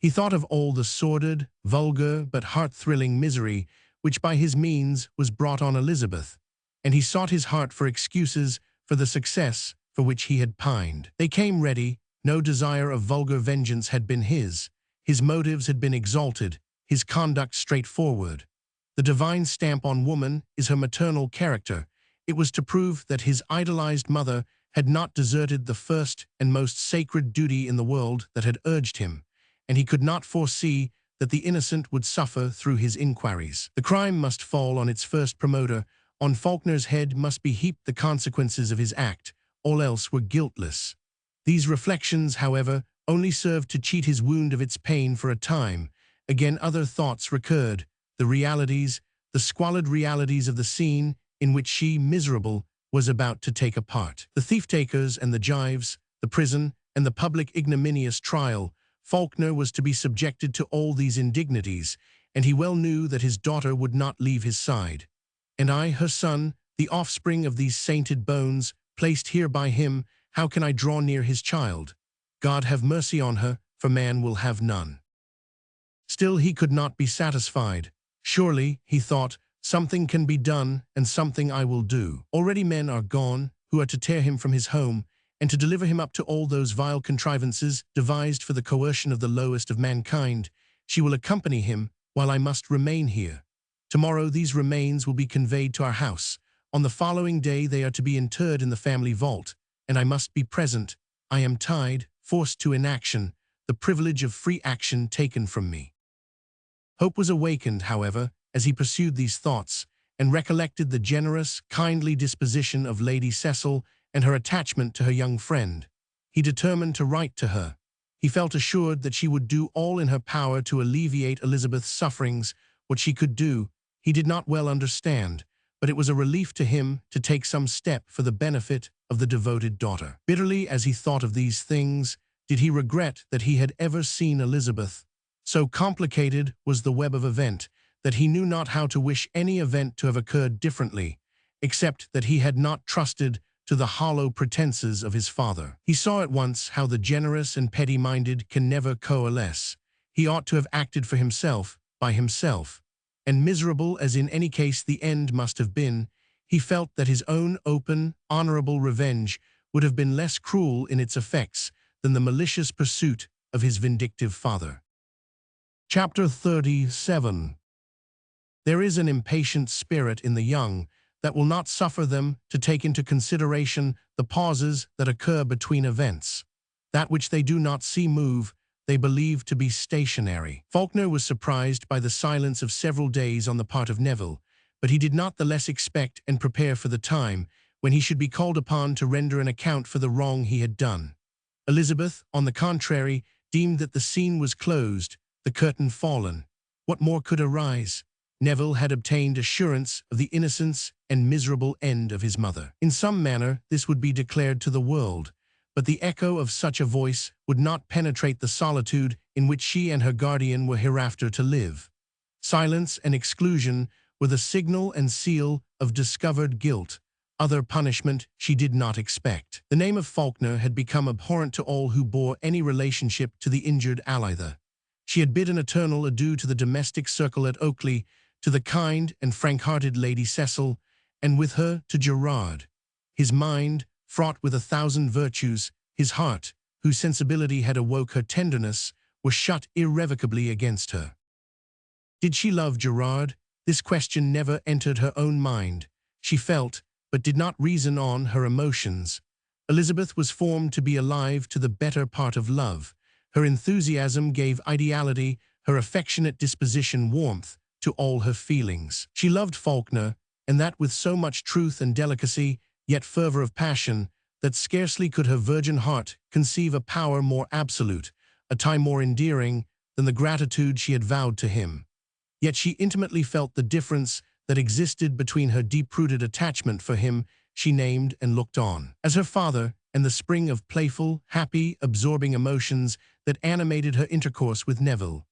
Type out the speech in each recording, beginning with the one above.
He thought of all the sordid, vulgar, but heart-thrilling misery which by his means was brought on Elizabeth, and he sought his heart for excuses for the success for which he had pined. They came ready. No desire of vulgar vengeance had been his. His motives had been exalted, his conduct straightforward. The divine stamp on woman is her maternal character. It was to prove that his idolized mother had not deserted the first and most sacred duty in the world that had urged him, and he could not foresee that the innocent would suffer through his inquiries. The crime must fall on its first promoter. On Falkner's head must be heaped the consequences of his act. All else were guiltless. These reflections, however, only served to cheat his wound of its pain for a time. Again other thoughts recurred, the squalid realities of the scene in which she, miserable, was about to take a part. The thief-takers and the gyves, the prison, and the public ignominious trial. Falkner was to be subjected to all these indignities, and he well knew that his daughter would not leave his side. And I, her son, the offspring of these sainted bones, placed here by him, how can I draw near his child? God have mercy on her, for man will have none. Still he could not be satisfied. Surely, he thought, something can be done, and something I will do. Already men are gone, who are to tear him from his home, and to deliver him up to all those vile contrivances devised for the coercion of the lowest of mankind. She will accompany him, while I must remain here. Tomorrow these remains will be conveyed to our house. On the following day they are to be interred in the family vault, and I must be present. I am tied, forced to inaction, the privilege of free action taken from me. Hope was awakened, however, as he pursued these thoughts, and recollected the generous, kindly disposition of Lady Cecil and her attachment to her young friend. He determined to write to her. He felt assured that she would do all in her power to alleviate Elizabeth's sufferings. What she could do, he did not well understand, but it was a relief to him to take some step for the benefit of the devoted daughter. Bitterly as he thought of these things, did he regret that he had ever seen Elizabeth. So complicated was the web of event that he knew not how to wish any event to have occurred differently, except that he had not trusted to the hollow pretenses of his father. He saw at once how the generous and petty-minded can never coalesce. He ought to have acted for himself, by himself, and miserable as in any case the end must have been, he felt that his own open, honorable revenge would have been less cruel in its effects than the malicious pursuit of his vindictive father. Chapter 37. There is an impatient spirit in the young that will not suffer them to take into consideration the pauses that occur between events. That which they do not see move, they believe to be stationary. Falkner was surprised by the silence of several days on the part of Neville, but he did not the less expect and prepare for the time when he should be called upon to render an account for the wrong he had done. Elizabeth, on the contrary, deemed that the scene was closed, the curtain fallen. What more could arise? Neville had obtained assurance of the innocence and miserable end of his mother. In some manner, this would be declared to the world, but the echo of such a voice would not penetrate the solitude in which she and her guardian were hereafter to live. Silence and exclusion were the signal and seal of discovered guilt. Other punishment she did not expect. The name of Falkner had become abhorrent to all who bore any relationship to the injured ally. She had bid an eternal adieu to the domestic circle at Oakley, to the kind and frank-hearted Lady Cecil, and with her to Gerard. His mind, fraught with 1,000 virtues, his heart, whose sensibility had awoke her tenderness, was shut irrevocably against her. Did she love Gerard? This question never entered her own mind. She felt, but did not reason on her emotions. Elizabeth was formed to be alive to the better part of love. Her enthusiasm gave ideality, her affectionate disposition warmth, to all her feelings. She loved Falkner, and that with so much truth and delicacy, yet fervor of passion, that scarcely could her virgin heart conceive a power more absolute, a tie more endearing, than the gratitude she had vowed to him. Yet she intimately felt the difference that existed between her deep-rooted attachment for him she named and looked on as her father, and the spring of playful, happy, absorbing emotions that animated her intercourse with Neville.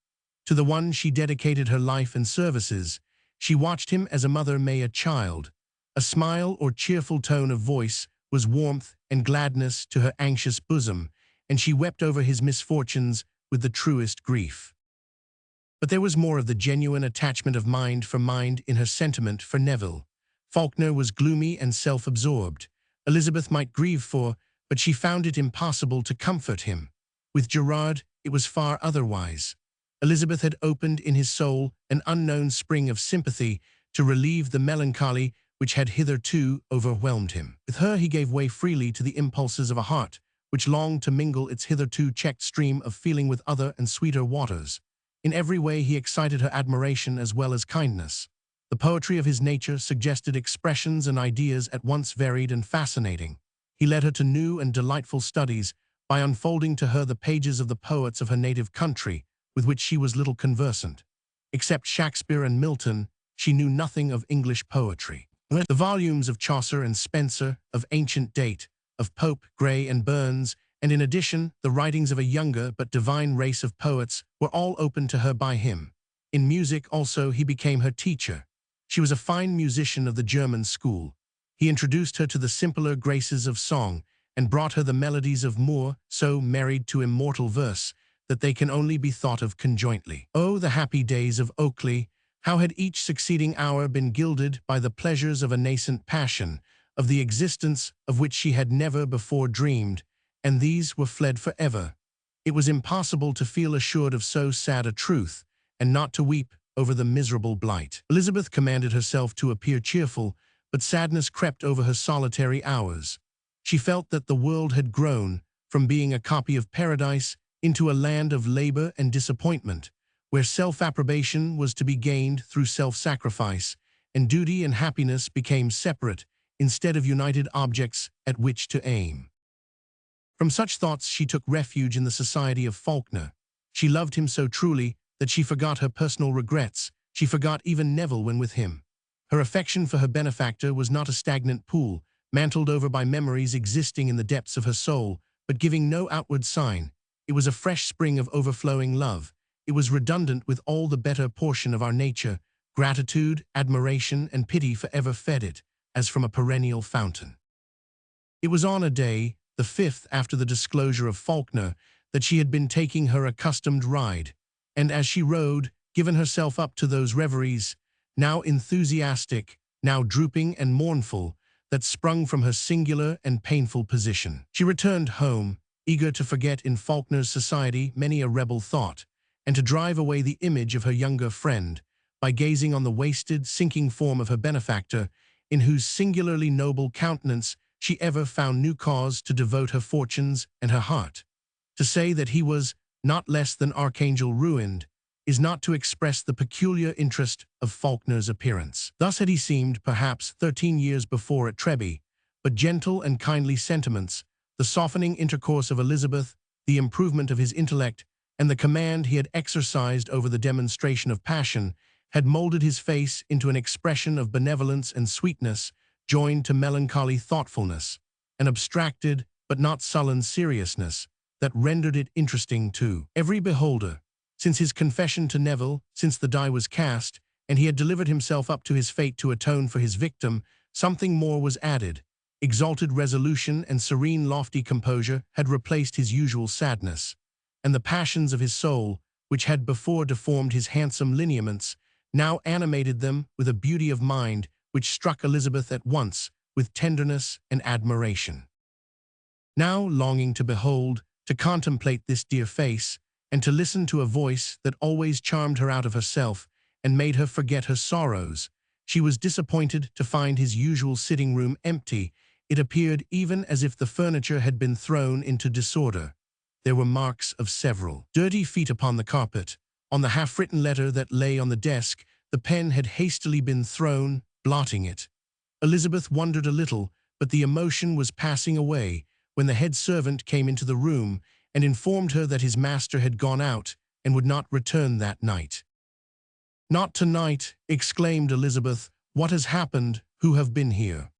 To the one she dedicated her life and services. She watched him as a mother may a child. A smile or cheerful tone of voice was warmth and gladness to her anxious bosom, and she wept over his misfortunes with the truest grief. But there was more of the genuine attachment of mind for mind in her sentiment for Neville. Falkner was gloomy and self-absorbed. Elizabeth might grieve for, but she found it impossible to comfort him. With Gerard, it was far otherwise. Elizabeth had opened in his soul an unknown spring of sympathy to relieve the melancholy which had hitherto overwhelmed him. With her he gave way freely to the impulses of a heart which longed to mingle its hitherto checked stream of feeling with other and sweeter waters. In every way he excited her admiration as well as kindness. The poetry of his nature suggested expressions and ideas at once varied and fascinating. He led her to new and delightful studies by unfolding to her the pages of the poets of her native country, with which she was little conversant. Except Shakespeare and Milton, she knew nothing of English poetry. The volumes of Chaucer and Spenser, of ancient date, of Pope, Gray, and Burns, and in addition, the writings of a younger but divine race of poets were all opened to her by him. In music also he became her teacher. She was a fine musician of the German school. He introduced her to the simpler graces of song and brought her the melodies of Moore, so married to immortal verse that they can only be thought of conjointly. Oh, the happy days of Oakley! How had each succeeding hour been gilded by the pleasures of a nascent passion, of the existence of which she had never before dreamed, and these were fled forever. It was impossible to feel assured of so sad a truth, and not to weep over the miserable blight. Elizabeth commanded herself to appear cheerful, but sadness crept over her solitary hours. She felt that the world had grown, from being a copy of paradise, into a land of labor and disappointment, where self-approbation was to be gained through self-sacrifice, and duty and happiness became separate, instead of united objects at which to aim. From such thoughts she took refuge in the society of Falkner. She loved him so truly that she forgot her personal regrets. She forgot even Neville when with him. Her affection for her benefactor was not a stagnant pool, mantled over by memories existing in the depths of her soul, but giving no outward sign. It was a fresh spring of overflowing love. It was redundant with all the better portion of our nature. Gratitude, admiration, and pity forever fed it, as from a perennial fountain. It was on a day, the 5th after the disclosure of Falkner, that she had been taking her accustomed ride, and as she rode, given herself up to those reveries, now enthusiastic, now drooping and mournful, that sprung from her singular and painful position. She returned home, eager to forget in Falkner's society many a rebel thought, and to drive away the image of her younger friend, by gazing on the wasted, sinking form of her benefactor, in whose singularly noble countenance she ever found new cause to devote her fortunes and her heart. To say that he was not less than archangel ruined is not to express the peculiar interest of Falkner's appearance. Thus had he seemed, perhaps 13 years before at Treby, but gentle and kindly sentiments, the softening intercourse of Elizabeth, the improvement of his intellect, and the command he had exercised over the demonstration of passion, had molded his face into an expression of benevolence and sweetness, joined to melancholy thoughtfulness, an abstracted but not sullen seriousness, that rendered it interesting to every beholder. Since his confession to Neville, since the die was cast, and he had delivered himself up to his fate to atone for his victim, something more was added. Exalted resolution and serene lofty composure had replaced his usual sadness, and the passions of his soul, which had before deformed his handsome lineaments, now animated them with a beauty of mind which struck Elizabeth at once with tenderness and admiration. Now longing to behold, to contemplate this dear face, and to listen to a voice that always charmed her out of herself and made her forget her sorrows, she was disappointed to find his usual sitting-room empty. It appeared even as if the furniture had been thrown into disorder. There were marks of several dirty feet upon the carpet. On the half-written letter that lay on the desk, the pen had hastily been thrown, blotting it. Elizabeth wondered a little, but the emotion was passing away when the head servant came into the room and informed her that his master had gone out and would not return that night. "Not tonight," exclaimed Elizabeth. "What has happened? Who have been here?"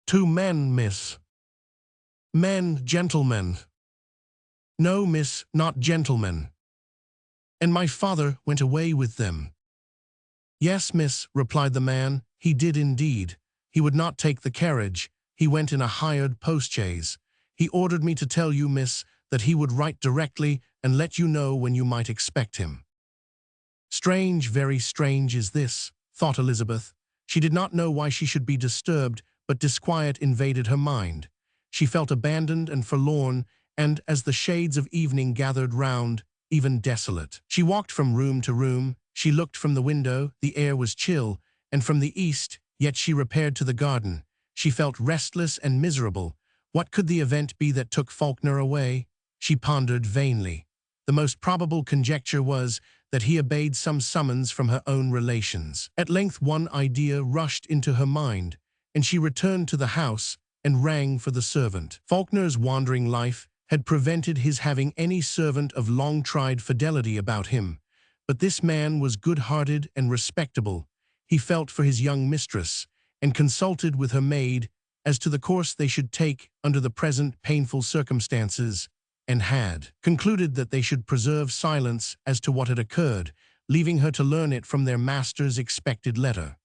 "2 men, miss." "Men, gentlemen." "No, miss, not gentlemen." "And my father went away with them." "Yes, miss," replied the man, "he did indeed. He would not take the carriage. He went in a hired postchaise. He ordered me to tell you, miss, that he would write directly and let you know when you might expect him." "Strange, very strange is this," thought Elizabeth. She did not know why she should be disturbed, but disquiet invaded her mind. She felt abandoned and forlorn, and, as the shades of evening gathered round, even desolate. She walked from room to room, she looked from the window, the air was chill, and from the east, yet she repaired to the garden. She felt restless and miserable. What could the event be that took Falkner away? She pondered vainly. The most probable conjecture was that he obeyed some summons from her own relations. At length one idea rushed into her mind, and she returned to the house and rang for the servant. Falkner's wandering life had prevented his having any servant of long-tried fidelity about him, but this man was good-hearted and respectable. He felt for his young mistress, and consulted with her maid as to the course they should take under the present painful circumstances, and had concluded that they should preserve silence as to what had occurred, leaving her to learn it from their master's expected letter.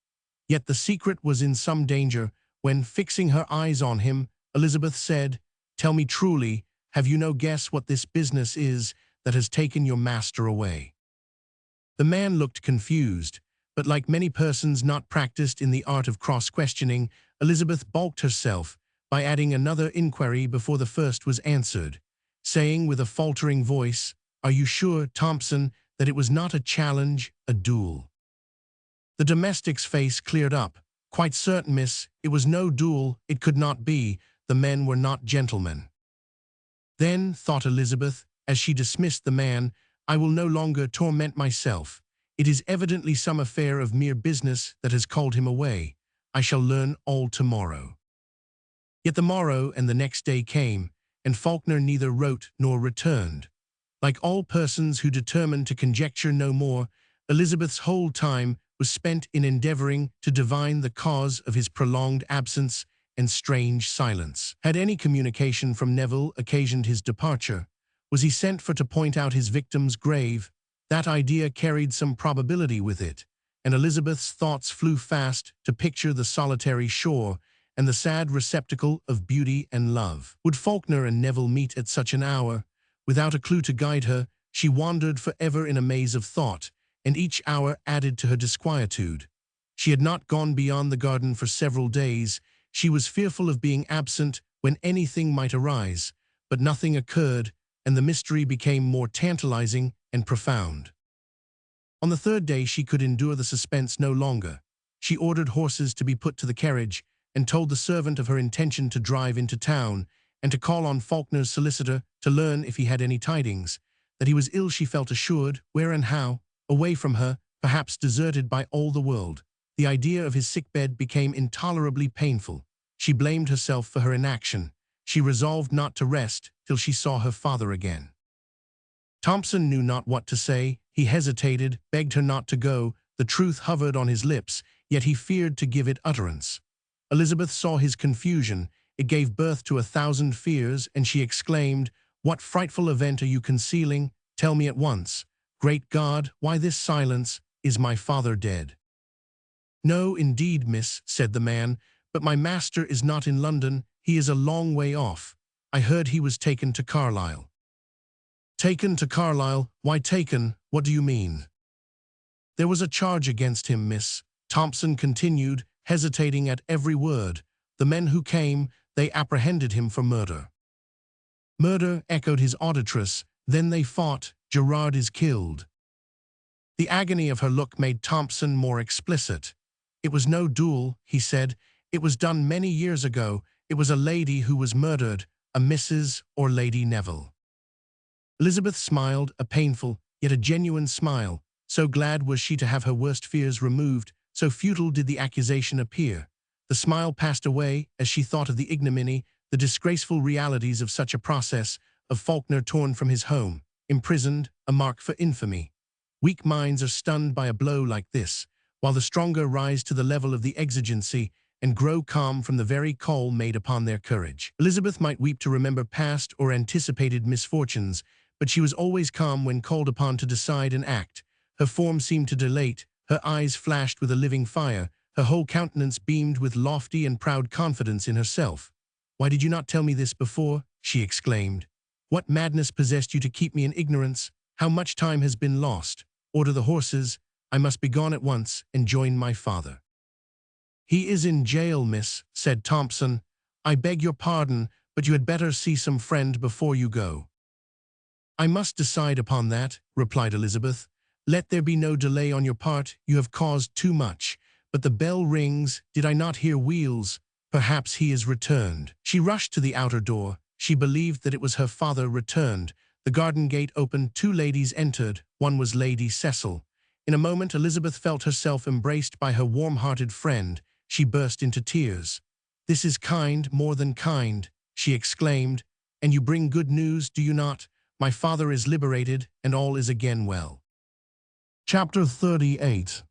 Yet the secret was in some danger when, fixing her eyes on him, Elizabeth said, "Tell me truly, have you no guess what this business is that has taken your master away?" The man looked confused, but like many persons not practiced in the art of cross-questioning, Elizabeth balked herself by adding another inquiry before the first was answered, saying with a faltering voice, "Are you sure, Thompson, that it was not a challenge, a duel?" The domestic's face cleared up. "Quite certain, miss, it was no duel, it could not be, the men were not gentlemen." Then, thought Elizabeth, as she dismissed the man, "I will no longer torment myself. It is evidently some affair of mere business that has called him away. I shall learn all tomorrow." Yet the morrow and the next day came, and Falkner neither wrote nor returned. Like all persons who determine to conjecture no more, Elizabeth's whole time was spent in endeavoring to divine the cause of his prolonged absence and strange silence. Had any communication from Neville occasioned his departure? Was he sent for to point out his victim's grave? That idea carried some probability with it, and Elizabeth's thoughts flew fast to picture the solitary shore and the sad receptacle of beauty and love. Would Falkner and Neville meet at such an hour? Without a clue to guide her, she wandered forever in a maze of thought, and each hour added to her disquietude. She had not gone beyond the garden for several days. She was fearful of being absent when anything might arise, but nothing occurred, and the mystery became more tantalizing and profound. On the third day she could endure the suspense no longer. She ordered horses to be put to the carriage, and told the servant of her intention to drive into town, and to call on Falkner's solicitor to learn if he had any tidings. That he was ill she felt assured, where and how, away from her, perhaps deserted by all the world. The idea of his sickbed became intolerably painful. She blamed herself for her inaction. She resolved not to rest till she saw her father again. Thompson knew not what to say. He hesitated, begged her not to go. The truth hovered on his lips, yet he feared to give it utterance. Elizabeth saw his confusion. It gave birth to 1,000 fears, and she exclaimed, "What frightful event are you concealing? Tell me at once. Great God, why this silence? Is my father dead?" "No, indeed, miss," said the man, "but my master is not in London. He is a long way off. I heard he was taken to Carlisle." "Taken to Carlisle? Why taken? What do you mean?" "There was a charge against him, miss," Thompson continued, hesitating at every word. "The men who came, they apprehended him for murder." "Murder," echoed his auditress. "Then they fought. Gerard is killed." The agony of her look made Thompson more explicit. "It was no duel," he said. "It was done many years ago. It was a lady who was murdered, a Mrs. or Lady Neville." Elizabeth smiled, a painful, yet a genuine smile. So glad was she to have her worst fears removed, so futile did the accusation appear. The smile passed away as she thought of the ignominy, the disgraceful realities of such a process, of Falkner torn from his home, imprisoned, a mark for infamy. Weak minds are stunned by a blow like this, while the stronger rise to the level of the exigency and grow calm from the very call made upon their courage. Elizabeth might weep to remember past or anticipated misfortunes, but she was always calm when called upon to decide and act. Her form seemed to dilate, her eyes flashed with a living fire, her whole countenance beamed with lofty and proud confidence in herself. "Why did you not tell me this before?" she exclaimed. What madness possessed you to keep me in ignorance? How much time has been lost? Order the horses. I must be gone at once and join my father." "He is in jail, miss," said Thompson. "I beg your pardon, but you had better see some friend before you go." "I must decide upon that," replied Elizabeth. "Let there be no delay on your part. You have caused too much. But the bell rings. Did I not hear wheels? Perhaps he is returned." She rushed to the outer door. She believed that it was her father returned. The garden gate opened. 2 ladies entered. One was Lady Cecil. In a moment Elizabeth felt herself embraced by her warm-hearted friend. She burst into tears. "This is kind, more than kind," she exclaimed. "And you bring good news, do you not? My father is liberated, and all is again well." Chapter 38.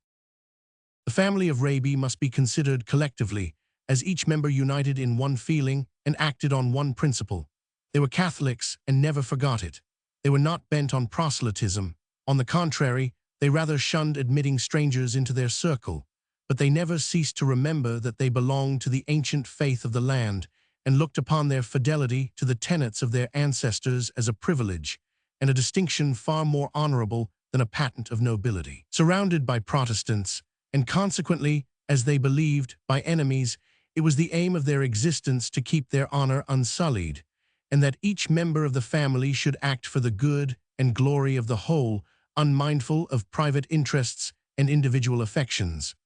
The family of Raby must be considered collectively, as each member united in one feeling and acted on one principle. They were Catholics and never forgot it. They were not bent on proselytism. On the contrary, they rather shunned admitting strangers into their circle. But they never ceased to remember that they belonged to the ancient faith of the land and looked upon their fidelity to the tenets of their ancestors as a privilege and a distinction far more honorable than a patent of nobility. Surrounded by Protestants, and consequently, as they believed, by enemies, it was the aim of their existence to keep their honor unsullied, and that each member of the family should act for the good and glory of the whole, unmindful of private interests and individual affections.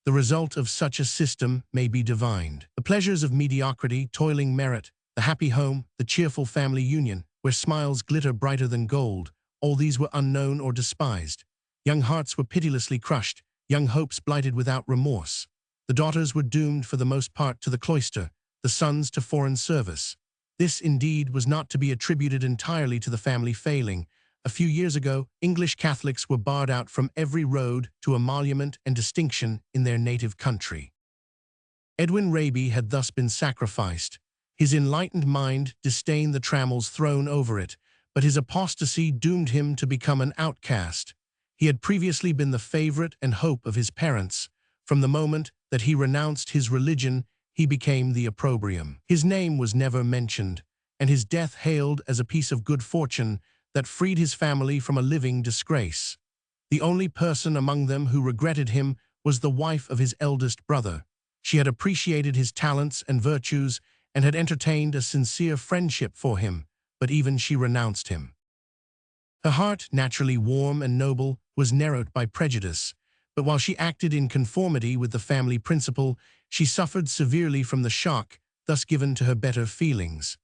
The result of such a system may be divined. The pleasures of mediocrity, toiling merit, the happy home, the cheerful family union, where smiles glitter brighter than gold, all these were unknown or despised. Young hearts were pitilessly crushed, young hopes blighted without remorse. The daughters were doomed for the most part to the cloister, the sons to foreign service. This, indeed, was not to be attributed entirely to the family failing. A few years ago, English Catholics were barred out from every road to emolument and distinction in their native country. Edwin Raby had thus been sacrificed. His enlightened mind disdained the trammels thrown over it, but his apostasy doomed him to become an outcast. He had previously been the favorite and hope of his parents. From the moment that he renounced his religion, he became the opprobrium. His name was never mentioned, and his death hailed as a piece of good fortune that freed his family from a living disgrace. The only person among them who regretted him was the wife of his eldest brother. She had appreciated his talents and virtues and had entertained a sincere friendship for him, but even she renounced him. Her heart, naturally warm and noble, was narrowed by prejudice, but while she acted in conformity with the family principle, she suffered severely from the shock thus given to her better feelings.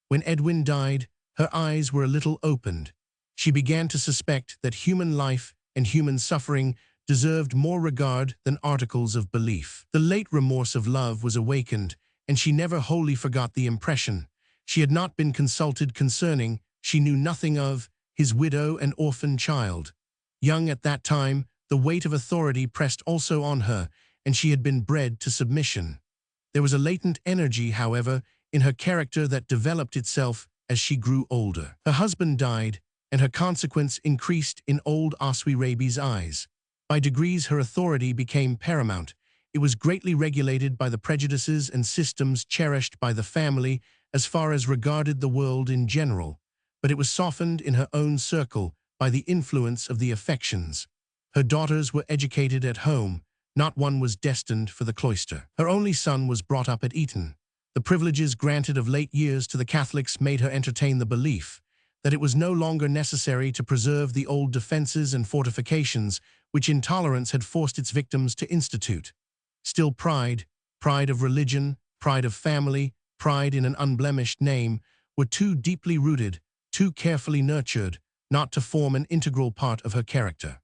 When Edwin died, her eyes were a little opened. She began to suspect that human life and human suffering deserved more regard than articles of belief. The late remorse of love was awakened, and she never wholly forgot the impression. She had not been consulted concerning, she knew nothing of, his widow and orphan child. Young at that time, the weight of authority pressed also on her, and she had been bred to submission. There was a latent energy, however, in her character that developed itself as she grew older. Her husband died, and her consequence increased in old Oswy Raby's eyes. By degrees her authority became paramount. It was greatly regulated by the prejudices and systems cherished by the family as far as regarded the world in general, but it was softened in her own circle by the influence of the affections. Her daughters were educated at home, not one was destined for the cloister. Her only son was brought up at Eton. The privileges granted of late years to the Catholics made her entertain the belief that it was no longer necessary to preserve the old defenses and fortifications which intolerance had forced its victims to institute. Still pride of religion, pride of family, pride in an unblemished name, were too deeply rooted, too carefully nurtured, not to form an integral part of her character.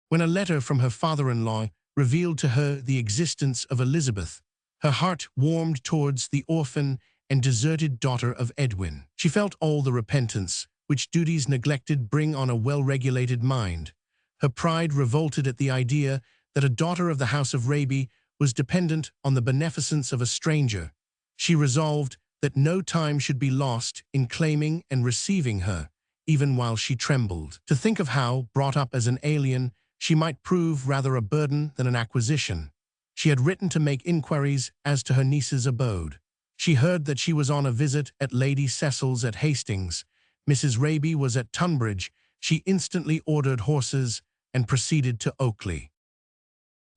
When a letter from her father-in-law revealed to her the existence of Elizabeth, her heart warmed towards the orphan and deserted daughter of Edwin. She felt all the repentance which duties neglected bring on a well-regulated mind. Her pride revolted at the idea that a daughter of the house of Raby was dependent on the beneficence of a stranger. She resolved that no time should be lost in claiming and receiving her, even while she trembled. To think of how, brought up as an alien, she might prove rather a burden than an acquisition. She had written to make inquiries as to her niece's abode. She heard that she was on a visit at Lady Cecil's at Hastings, Mrs. Raby was at Tunbridge. She instantly ordered horses and proceeded to Oakley.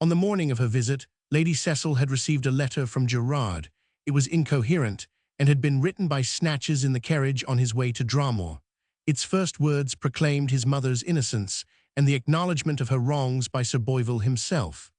On the morning of her visit, Lady Cecil had received a letter from Gerard. It was incoherent and had been written by snatches in the carriage on his way to Dramore. Its first words proclaimed his mother's innocence and the acknowledgment of her wrongs by Sir Boyvill himself.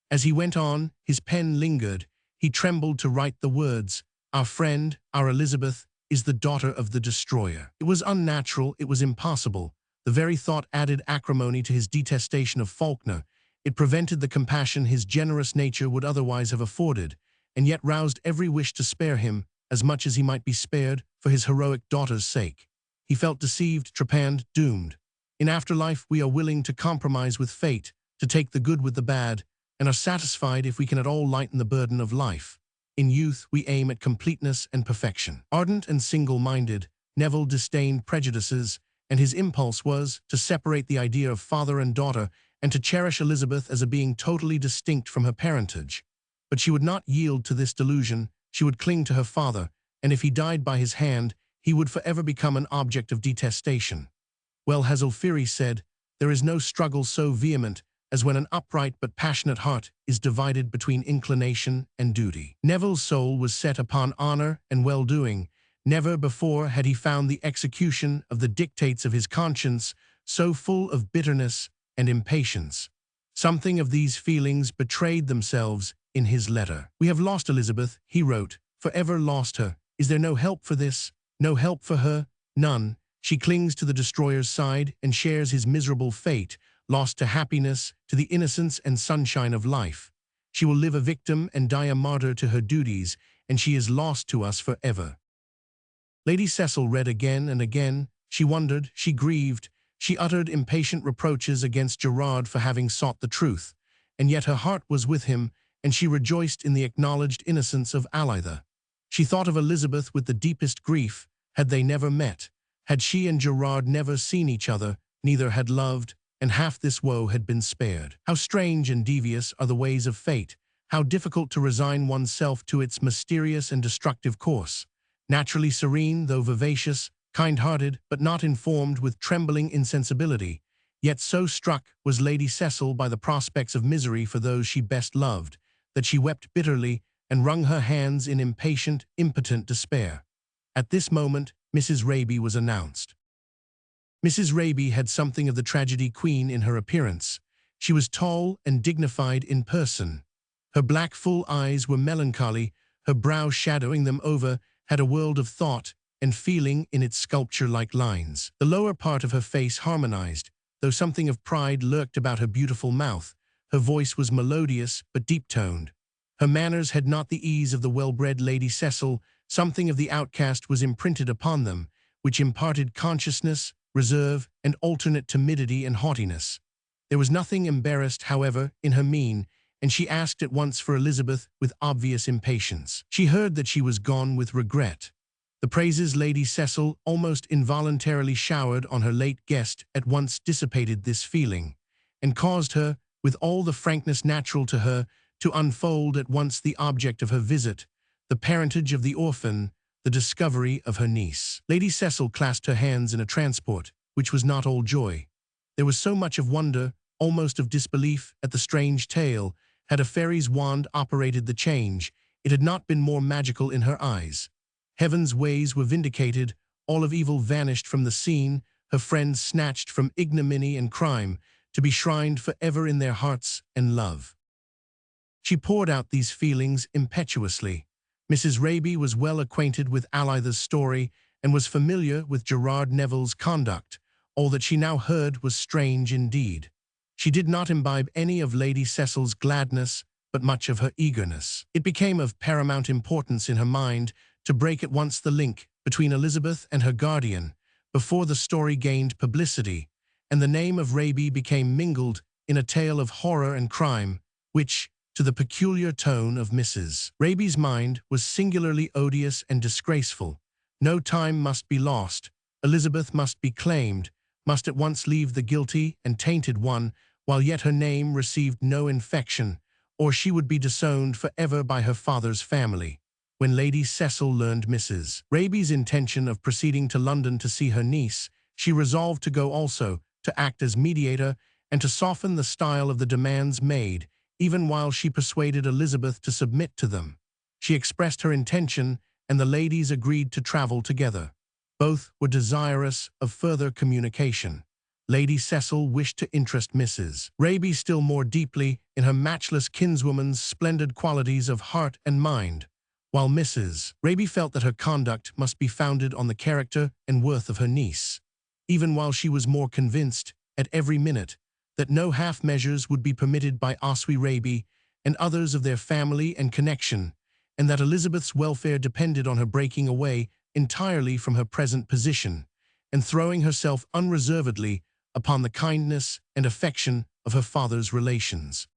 As he went on, his pen lingered. He trembled to write the words, "Our friend, our Elizabeth, is the daughter of the destroyer." It was unnatural, it was impossible. The very thought added acrimony to his detestation of Falkner. It prevented the compassion his generous nature would otherwise have afforded, and yet roused every wish to spare him, as much as he might be spared, for his heroic daughter's sake. He felt deceived, trepanned, doomed. In afterlife we are willing to compromise with fate, to take the good with the bad, and are satisfied if we can at all lighten the burden of life. In youth we aim at completeness and perfection. Ardent and single-minded, Neville disdained prejudices, and his impulse was to separate the idea of father and daughter and to cherish Elizabeth as a being totally distinct from her parentage. But she would not yield to this delusion. She would cling to her father, and if he died by his hand, he would forever become an object of detestation. Well, Hazelfiri said, "There is no struggle so vehement as when an upright but passionate heart is divided between inclination and duty." Neville's soul was set upon honor and well-doing. Never before had he found the execution of the dictates of his conscience so full of bitterness and impatience. Something of these feelings betrayed themselves in his letter. "We have lost Elizabeth," he wrote, "forever lost her. Is there no help for this? No help for her? None. She clings to the destroyer's side and shares his miserable fate, lost to happiness, to the innocence and sunshine of life. She will live a victim and die a martyr to her duties, and she is lost to us forever." Lady Cecil read again and again. She wondered, she grieved, she uttered impatient reproaches against Gerard for having sought the truth, and yet her heart was with him, and she rejoiced in the acknowledged innocence of Alytha. She thought of Elizabeth with the deepest grief. Had they never met, had she and Gerard never seen each other, neither had loved, and half this woe had been spared. How strange and devious are the ways of fate, how difficult to resign oneself to its mysterious and destructive course. Naturally serene, though vivacious, kind-hearted, but not informed with trembling insensibility, yet so struck was Lady Cecil by the prospects of misery for those she best loved, that she wept bitterly and wrung her hands in impatient, impotent despair. At this moment, Mrs. Raby was announced. Mrs. Raby had something of the tragedy queen in her appearance. She was tall and dignified in person. Her black full eyes were melancholy, her brow shadowing them over had a world of thought and feeling in its sculpture-like lines. The lower part of her face harmonized, though something of pride lurked about her beautiful mouth. Her voice was melodious but deep-toned. Her manners had not the ease of the well-bred Lady Cecil. Something of the outcast was imprinted upon them, which imparted consciousness, reserve, and alternate timidity and haughtiness. There was nothing embarrassed, however, in her mien, and she asked at once for Elizabeth with obvious impatience. She heard that she was gone with regret. The praises Lady Cecil almost involuntarily showered on her late guest at once dissipated this feeling, and caused her, with all the frankness natural to her, to unfold at once the object of her visit, the parentage of the orphan, the discovery of her niece. Lady Cecil clasped her hands in a transport, which was not all joy. There was so much of wonder, almost of disbelief, at the strange tale. Had a fairy's wand operated the change, it had not been more magical in her eyes. Heaven's ways were vindicated, all of evil vanished from the scene, her friends snatched from ignominy and crime, to be shrined forever in their hearts and love. She poured out these feelings impetuously. Mrs. Raby was well acquainted with Alytha's story and was familiar with Gerard Neville's conduct. All that she now heard was strange indeed. She did not imbibe any of Lady Cecil's gladness, but much of her eagerness. It became of paramount importance in her mind to break at once the link between Elizabeth and her guardian, before the story gained publicity, and the name of Raby became mingled in a tale of horror and crime, which, to the peculiar tone of Mrs. Raby's mind, was singularly odious and disgraceful. No time must be lost. Elizabeth must be claimed, must at once leave the guilty and tainted one, while yet her name received no infection, or she would be disowned forever by her father's family. when Lady Cecil learned Mrs. Raby's intention of proceeding to London to see her niece, she resolved to go also, to act as mediator, and to soften the style of the demands made, even while she persuaded Elizabeth to submit to them. She expressed her intention, and the ladies agreed to travel together. Both were desirous of further communication. Lady Cecil wished to interest Mrs. Raby still more deeply in her matchless kinswoman's splendid qualities of heart and mind, while Mrs. Raby felt that her conduct must be founded on the character and worth of her niece, even while she was more convinced, at every minute, that no half measures would be permitted by Oswy Raby and others of their family and connection, and that Elizabeth's welfare depended on her breaking away entirely from her present position, and throwing herself unreservedly upon the kindness and affection of her father's relations.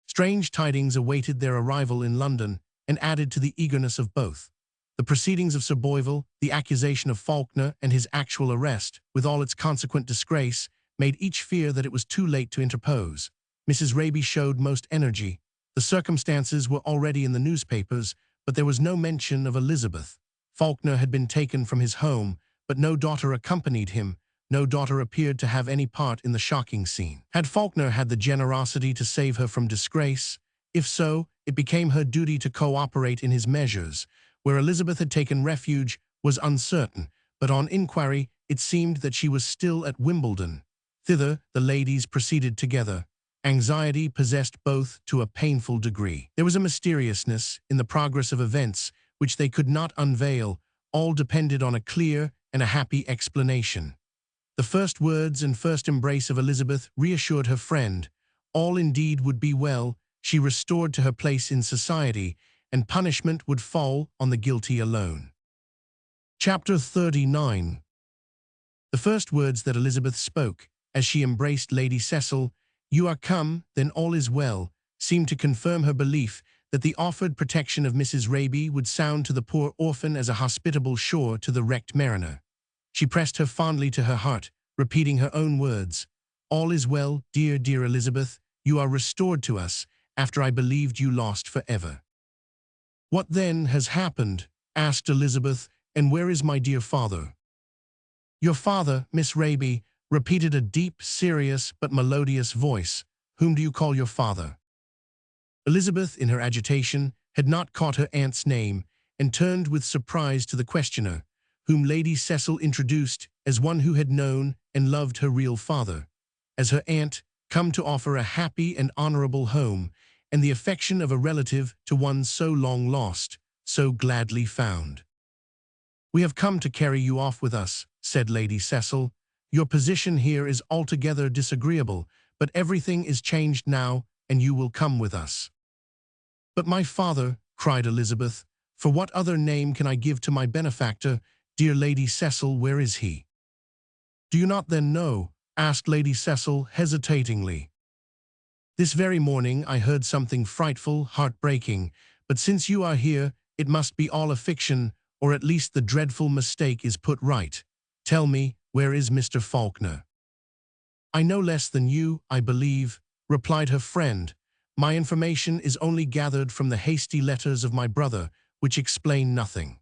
Strange tidings awaited their arrival in London and added to the eagerness of both. The proceedings of Sir Boyvill, the accusation of Falkner, and his actual arrest, with all its consequent disgrace, made each fear that it was too late to interpose. Mrs. Raby showed most energy. The circumstances were already in the newspapers, but there was no mention of Elizabeth. Falkner had been taken from his home, but no daughter accompanied him. No daughter appeared to have any part in the shocking scene. Had Falkner had the generosity to save her from disgrace? If so, it became her duty to cooperate in his measures. Where Elizabeth had taken refuge was uncertain, but on inquiry it seemed that she was still at Wimbledon. Thither the ladies proceeded together. Anxiety possessed both to a painful degree. There was a mysteriousness in the progress of events which they could not unveil. All depended on a clear and a happy explanation. The first words and first embrace of Elizabeth reassured her friend. All indeed would be well, she restored to her place in society, and punishment would fall on the guilty alone. Chapter 39. The first words that Elizabeth spoke, as she embraced Lady Cecil, "You are come, then all is well," seemed to confirm her belief that the offered protection of Mrs. Raby would sound to the poor orphan as a hospitable shore to the wrecked mariner. She pressed her fondly to her heart, repeating her own words. "All is well, dear, dear Elizabeth. You are restored to us, after I believed you lost forever." "What then has happened?" asked Elizabeth, "and where is my dear father?" "Your father, Miss Raby," repeated a deep, serious, but melodious voice. "Whom do you call your father?" Elizabeth, in her agitation, had not caught her aunt's name, and turned with surprise to the questioner, whom Lady Cecil introduced as one who had known and loved her real father, as her aunt, come to offer a happy and honorable home, and the affection of a relative to one so long lost, so gladly found. "We have come to carry you off with us," said Lady Cecil. "Your position here is altogether disagreeable, but everything is changed now, and you will come with us." "But my father," cried Elizabeth, "for what other name can I give to my benefactor? Dear Lady Cecil, where is he?" "Do you not then know?" asked Lady Cecil hesitatingly. "This very morning I heard something frightful, heartbreaking, but since you are here, it must be all a fiction, or at least the dreadful mistake is put right. Tell me, where is Mr. Falkner?" "I know less than you, I believe," replied her friend. "My information is only gathered from the hasty letters of my brother, which explain nothing."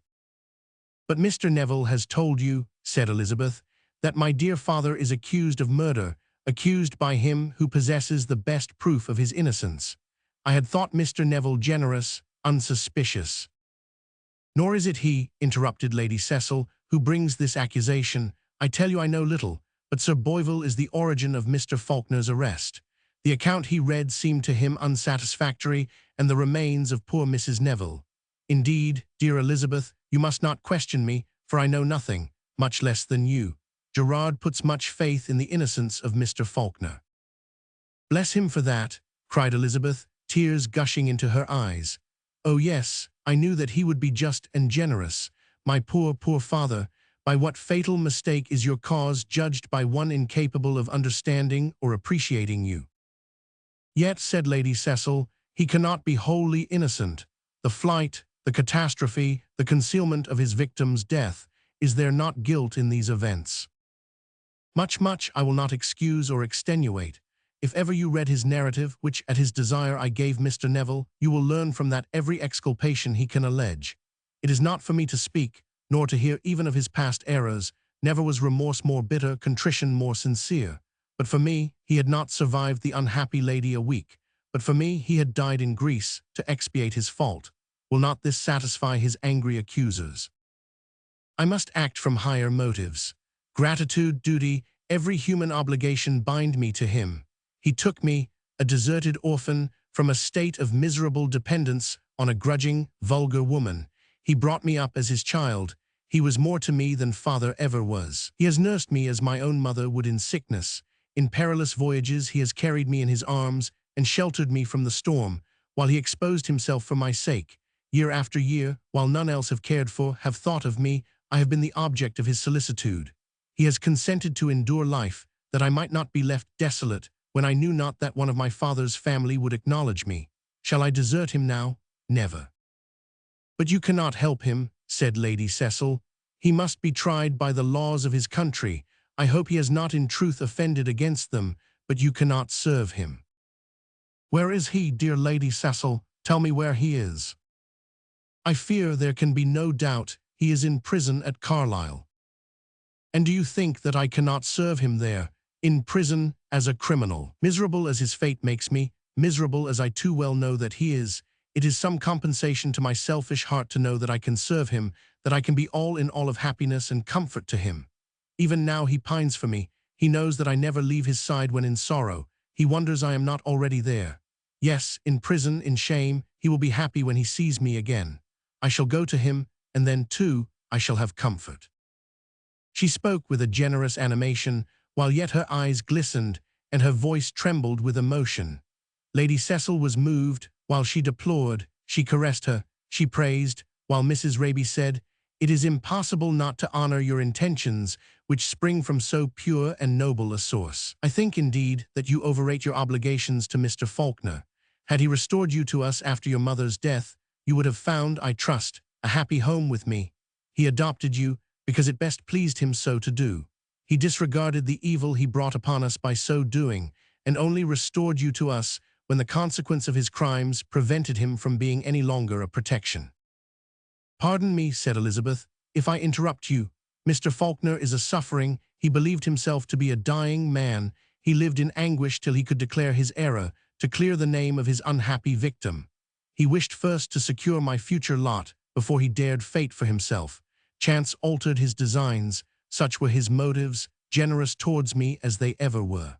"But Mr. Neville has told you," said Elizabeth, "that my dear father is accused of murder, accused by him who possesses the best proof of his innocence. I had thought Mr. Neville generous, unsuspicious." "Nor is it he," interrupted Lady Cecil, "who brings this accusation. I tell you I know little, but Sir Boyvill is the origin of Mr. Falkner's arrest. The account he read seemed to him unsatisfactory, and the remains of poor Mrs. Neville. Indeed, dear Elizabeth, you must not question me, for I know nothing, much less than you. Gerard puts much faith in the innocence of Mr. Falkner." "Bless him for that," cried Elizabeth, tears gushing into her eyes. "Oh yes, I knew that he would be just and generous. My poor, poor father, by what fatal mistake is your cause judged by one incapable of understanding or appreciating you?" "Yet," said Lady Cecil, "he cannot be wholly innocent. The flight, the catastrophe, the concealment of his victim's death, is there not guilt in these events?" Much I will not excuse or extenuate. If ever you read his narrative, which at his desire I gave Mr. Neville, you will learn from that every exculpation he can allege. It is not for me to speak, nor to hear even of his past errors. Never was remorse more bitter, contrition more sincere. But for me, he had not survived the unhappy lady a week. But for me, he had died in Greece to expiate his fault. Will not this satisfy his angry accusers? I must act from higher motives. Gratitude, duty, every human obligation bind me to him. He took me, a deserted orphan, from a state of miserable dependence on a grudging, vulgar woman. He brought me up as his child. He was more to me than father ever was. He has nursed me as my own mother would in sickness. In perilous voyages he has carried me in his arms and sheltered me from the storm, while he exposed himself for my sake. Year after year, while none else have cared for, have thought of me, I have been the object of his solicitude. He has consented to endure life, that I might not be left desolate, when I knew not that one of my father's family would acknowledge me. Shall I desert him now? Never. But you cannot help him, said Lady Cecil. He must be tried by the laws of his country. I hope he has not in truth offended against them, but you cannot serve him. Where is he, dear Lady Cecil? Tell me where he is. I fear there can be no doubt he is in prison at Carlisle. And do you think that I cannot serve him there, in prison as a criminal? Miserable as his fate makes me, miserable as I too well know that he is, it is some compensation to my selfish heart to know that I can serve him, that I can be all in all of happiness and comfort to him. Even now he pines for me. He knows that I never leave his side when in sorrow. He wonders I am not already there. Yes, in prison, in shame, he will be happy when he sees me again. I shall go to him, and then, too, I shall have comfort. She spoke with a generous animation, while yet her eyes glistened, and her voice trembled with emotion. Lady Cecil was moved, while she deplored, she caressed her, she praised, while Mrs. Raby said, "It is impossible not to honor your intentions, which spring from so pure and noble a source. I think, indeed, that you overrate your obligations to Mr. Falkner. Had he restored you to us after your mother's death, you would have found, I trust, a happy home with me. He adopted you because it best pleased him so to do. He disregarded the evil he brought upon us by so doing, and only restored you to us when the consequence of his crimes prevented him from being any longer a protection." "Pardon me," said Elizabeth, "if I interrupt you. Mr. Falkner is a suffering. He believed himself to be a dying man. He lived in anguish till he could declare his error, to clear the name of his unhappy victim. He wished first to secure my future lot before he dared fate for himself. Chance altered his designs. Such were his motives, generous towards me as they ever were."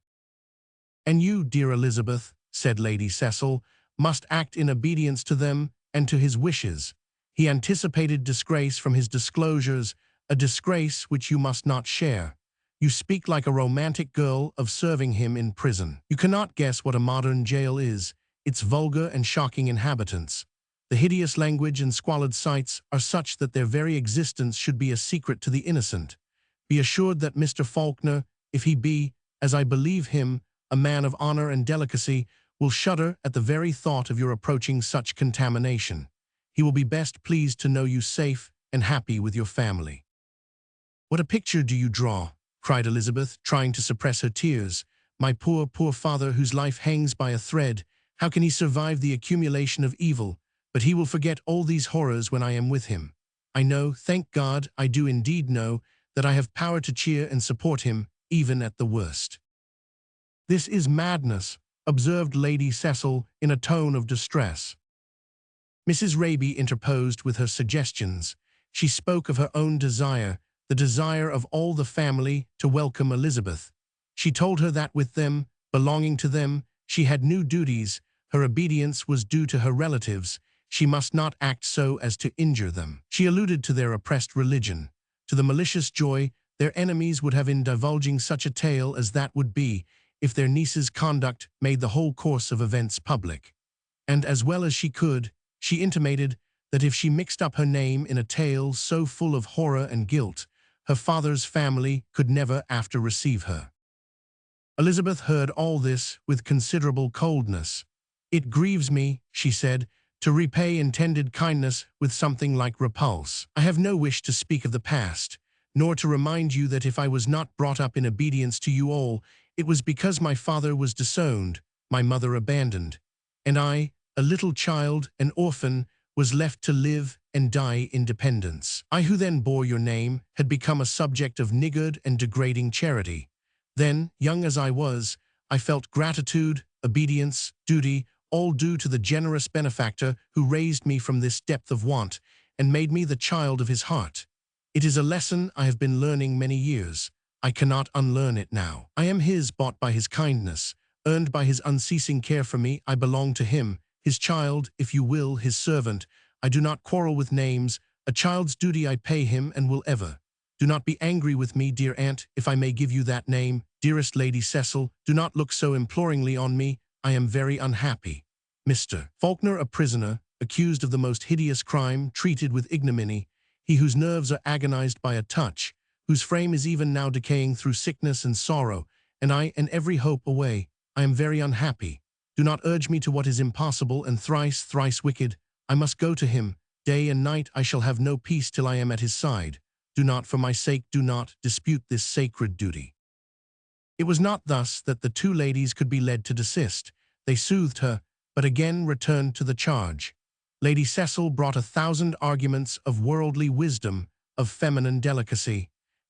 "And you, dear Elizabeth," said Lady Cecil, "must act in obedience to them and to his wishes. He anticipated disgrace from his disclosures, a disgrace which you must not share. You speak like a romantic girl of serving him in prison. You cannot guess what a modern jail is, its vulgar and shocking inhabitants. The hideous language and squalid sights are such that their very existence should be a secret to the innocent. Be assured that Mr. Falkner, if he be, as I believe him, a man of honor and delicacy, will shudder at the very thought of your approaching such contamination. He will be best pleased to know you safe and happy with your family." "What a picture do you draw!" cried Elizabeth, trying to suppress her tears. "My poor, poor father, whose life hangs by a thread. How can he survive the accumulation of evil? But he will forget all these horrors when I am with him. I know, thank God, I do indeed know, that I have power to cheer and support him, even at the worst." "This is madness," observed Lady Cecil in a tone of distress. Mrs. Raby interposed with her suggestions. She spoke of her own desire, the desire of all the family, to welcome Elizabeth. She told her that with them, belonging to them, she had new duties. Her obedience was due to her relatives. She must not act so as to injure them. She alluded to their oppressed religion, to the malicious joy their enemies would have in divulging such a tale as that would be if their niece's conduct made the whole course of events public. And as well as she could, she intimated that if she mixed up her name in a tale so full of horror and guilt, her father's family could never after receive her. Elizabeth heard all this with considerable coldness. "It grieves me," she said, "to repay intended kindness with something like repulse. I have no wish to speak of the past, nor to remind you that if I was not brought up in obedience to you all, It was because my father was disowned, my mother abandoned, and I, a little child, an orphan, was left to live and die in dependence. I who then bore your name had become a subject of niggard and degrading charity. Then, young as I was, I felt gratitude, obedience, duty, all due to the generous benefactor who raised me from this depth of want and made me the child of his heart. It is a lesson I have been learning many years. I cannot unlearn it now. I am his, bought by his kindness, earned by his unceasing care for me. I belong to him, his child, if you will, his servant. I do not quarrel with names. A child's duty I pay him and will ever. Do not be angry with me, dear aunt, if I may give you that name. Dearest Lady Cecil, do not look so imploringly on me. I am very unhappy. Mr. Falkner, a prisoner, accused of the most hideous crime, treated with ignominy, he whose nerves are agonized by a touch, whose frame is even now decaying through sickness and sorrow, and I and every hope away. I am very unhappy. Do not urge me to what is impossible and thrice, thrice wicked. I must go to him. Day and night I shall have no peace till I am at his side. Do not, for my sake, do not dispute this sacred duty. It was not thus that the two ladies could be led to desist. They soothed her, but again returned to the charge. Lady Cecil brought 1,000 arguments of worldly wisdom, of feminine delicacy.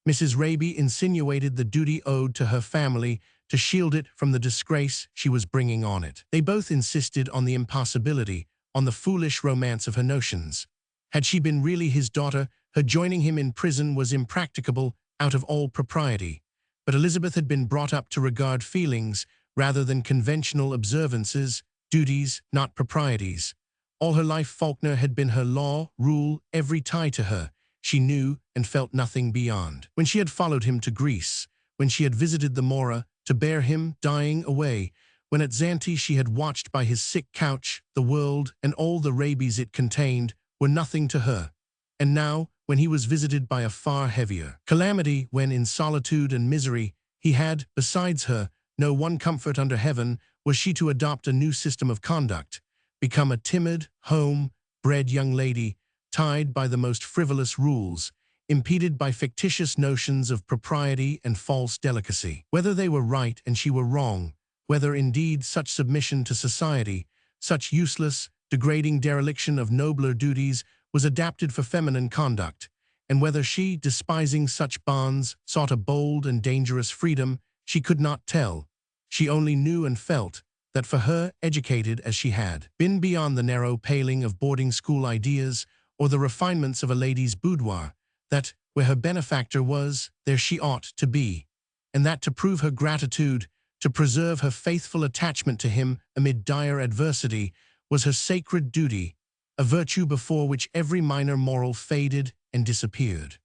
Mrs. Raby insinuated the duty owed to her family to shield it from the disgrace she was bringing on it. They both insisted on the impossibility, on the foolish romance of her notions. Had she been really his daughter, her joining him in prison was impracticable, out of all propriety. But Elizabeth had been brought up to regard feelings rather than conventional observances, duties, not proprieties. All her life Falkner had been her law, rule, every tie to her. She knew and felt nothing beyond. When she had followed him to Greece, when she had visited the Mora, to bear him, dying, away, when at Zante she had watched by his sick couch, the world and all the rabies it contained were nothing to her. And now, when he was visited by a far heavier calamity, when in solitude and misery he had, besides her, no one comfort under heaven, was she to adopt a new system of conduct, become a timid, home-bred young lady, tied by the most frivolous rules, impeded by fictitious notions of propriety and false delicacy. Whether they were right and she were wrong, whether indeed such submission to society, such useless, degrading dereliction of nobler duties was adapted for feminine conduct, and whether she, despising such bonds, sought a bold and dangerous freedom, she could not tell. She only knew and felt that for her, educated as she had been beyond the narrow paling of boarding-school ideas or the refinements of a lady's boudoir, that where her benefactor was, there she ought to be, and that to prove her gratitude, to preserve her faithful attachment to him amid dire adversity, was her sacred duty, a virtue before which every minor moral faded and disappeared.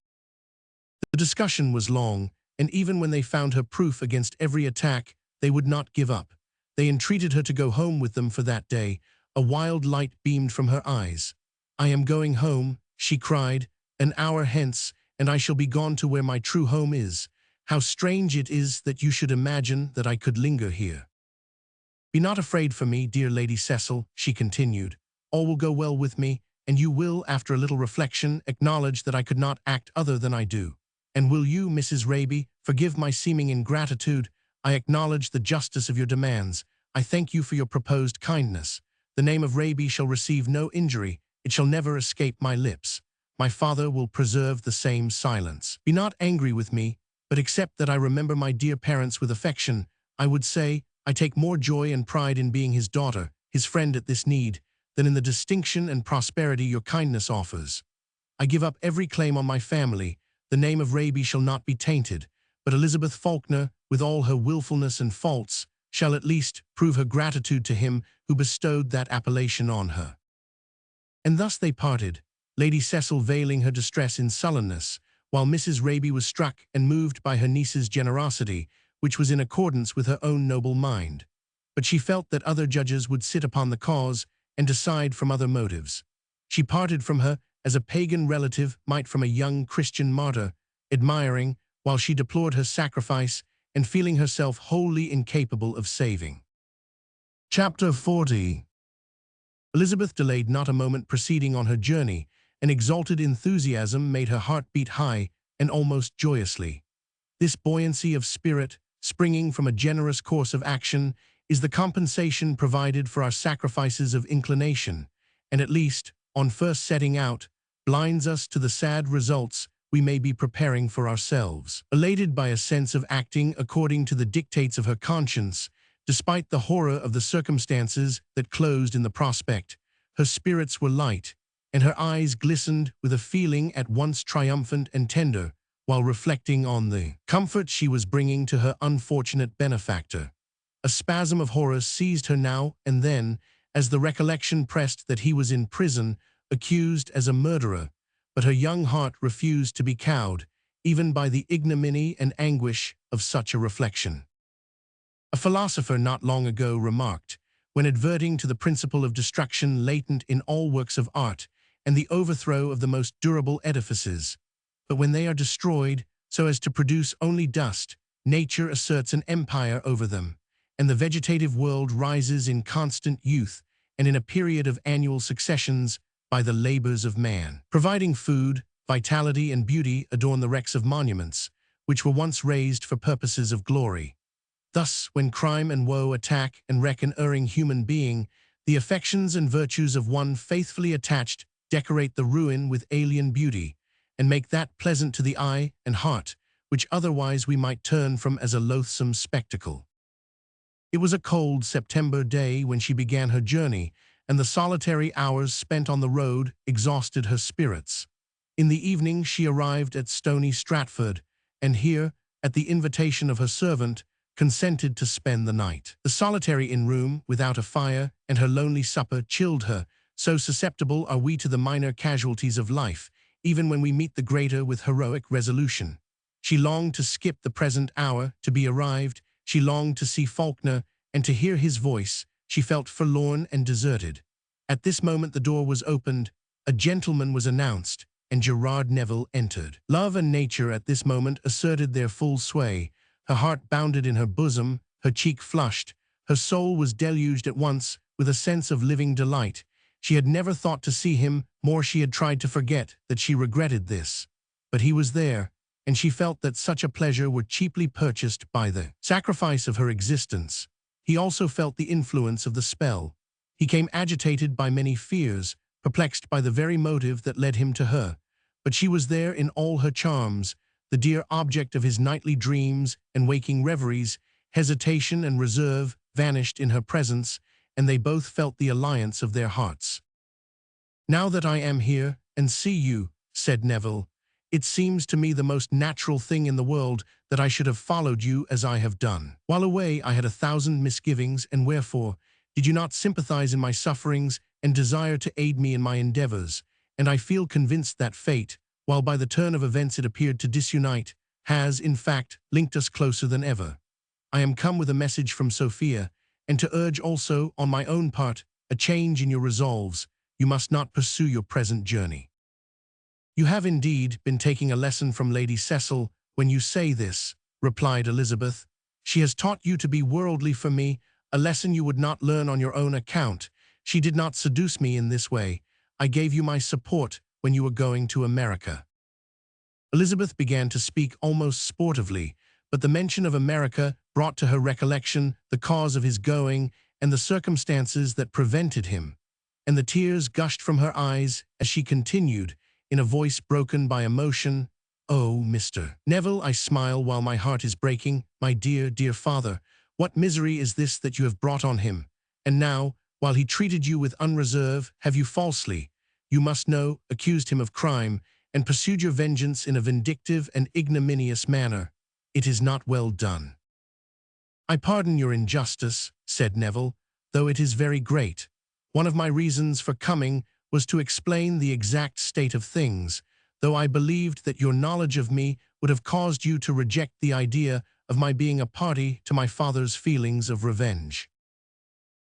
The discussion was long, and even when they found her proof against every attack, they would not give up. They entreated her to go home with them for that day. A wild light beamed from her eyes. "I am going home," she cried, "an hour hence, and I shall be gone to where my true home is. How strange it is that you should imagine that I could linger here. Be not afraid for me, dear Lady Cecil," she continued. "All will go well with me, and you will, after a little reflection, acknowledge that I could not act other than I do. And will you, Mrs. Raby, forgive my seeming ingratitude? I acknowledge the justice of your demands. I thank you for your proposed kindness. The name of Raby shall receive no injury. It shall never escape my lips. My father will preserve the same silence. Be not angry with me, but accept that I remember my dear parents with affection. I would say, I take more joy and pride in being his daughter, his friend at this need, than in the distinction and prosperity your kindness offers. I give up every claim on my family. The name of Raby shall not be tainted, but Elizabeth Falkner, with all her willfulness and faults, shall at least prove her gratitude to him who bestowed that appellation on her." And thus they parted, Lady Cecil veiling her distress in sullenness, while Mrs. Raby was struck and moved by her niece's generosity, which was in accordance with her own noble mind. But she felt that other judges would sit upon the cause and decide from other motives. She parted from her as a pagan relative might from a young Christian martyr, admiring, while she deplored her sacrifice, and feeling herself wholly incapable of saving. Chapter 40. Elizabeth delayed not a moment proceeding on her journey. An exalted enthusiasm made her heart beat high and almost joyously. This buoyancy of spirit, springing from a generous course of action, is the compensation provided for our sacrifices of inclination, and at least, on first setting out, blinds us to the sad results we may be preparing for ourselves. Elated by a sense of acting according to the dictates of her conscience, despite the horror of the circumstances that closed in the prospect, her spirits were light, and her eyes glistened with a feeling at once triumphant and tender, while reflecting on the comfort she was bringing to her unfortunate benefactor. A spasm of horror seized her now and then, as the recollection pressed that he was in prison, accused as a murderer, but her young heart refused to be cowed, even by the ignominy and anguish of such a reflection. A philosopher not long ago remarked, when adverting to the principle of destruction latent in all works of art and the overthrow of the most durable edifices, but when they are destroyed so as to produce only dust, nature asserts an empire over them, and the vegetative world rises in constant youth and in a period of annual successions by the labors of man. Providing food, vitality, and beauty adorn the wrecks of monuments, which were once raised for purposes of glory. Thus, when crime and woe attack and wreck an erring human being, the affections and virtues of one faithfully attached decorate the ruin with alien beauty, and make that pleasant to the eye and heart, which otherwise we might turn from as a loathsome spectacle. It was a cold September day when she began her journey, and the solitary hours spent on the road exhausted her spirits. In the evening she arrived at Stony Stratford, and here, at the invitation of her servant, consented to spend the night. The solitary inn-room, without a fire, and her lonely supper chilled her, so susceptible are we to the minor casualties of life, even when we meet the greater with heroic resolution. She longed to skip the present hour, to be arrived. She longed to see Falkner and to hear his voice. She felt forlorn and deserted. At this moment the door was opened, a gentleman was announced, and Gerard Neville entered. Love and nature at this moment asserted their full sway. Her heart bounded in her bosom, her cheek flushed, her soul was deluged at once with a sense of living delight. She had never thought to see him, more she had tried to forget that she regretted this. But he was there, and she felt that such a pleasure were cheaply purchased by the sacrifice of her existence. He also felt the influence of the spell. He came agitated by many fears, perplexed by the very motive that led him to her. But she was there in all her charms, the dear object of his nightly dreams and waking reveries. Hesitation and reserve vanished in her presence, and they both felt the alliance of their hearts. "Now that I am here and see you," said Neville, "it seems to me the most natural thing in the world that I should have followed you as I have done. While away I had 1,000 misgivings, and wherefore did you not sympathize in my sufferings and desire to aid me in my endeavors? And I feel convinced that fate, while by the turn of events it appeared to disunite, has, in fact, linked us closer than ever. I am come with a message from Sophia, and to urge also, on my own part, a change in your resolves. You must not pursue your present journey." "You have indeed been taking a lesson from Lady Cecil when you say this," replied Elizabeth. "She has taught you to be worldly for me, a lesson you would not learn on your own account. She did not seduce me in this way. I gave you my support when you were going to America." Elizabeth began to speak almost sportively, but the mention of America brought to her recollection the cause of his going and the circumstances that prevented him, and the tears gushed from her eyes as she continued, in a voice broken by emotion, "Oh, Mr. Neville, I smile while my heart is breaking. My dear, dear father, what misery is this that you have brought on him? And now, while he treated you with unreserve, have you falsely, you must know, accused him of crime, and pursued your vengeance in a vindictive and ignominious manner. It is not well done." "I pardon your injustice," said Neville, "though it is very great. One of my reasons for coming was to explain the exact state of things, though I believed that your knowledge of me would have caused you to reject the idea of my being a party to my father's feelings of revenge.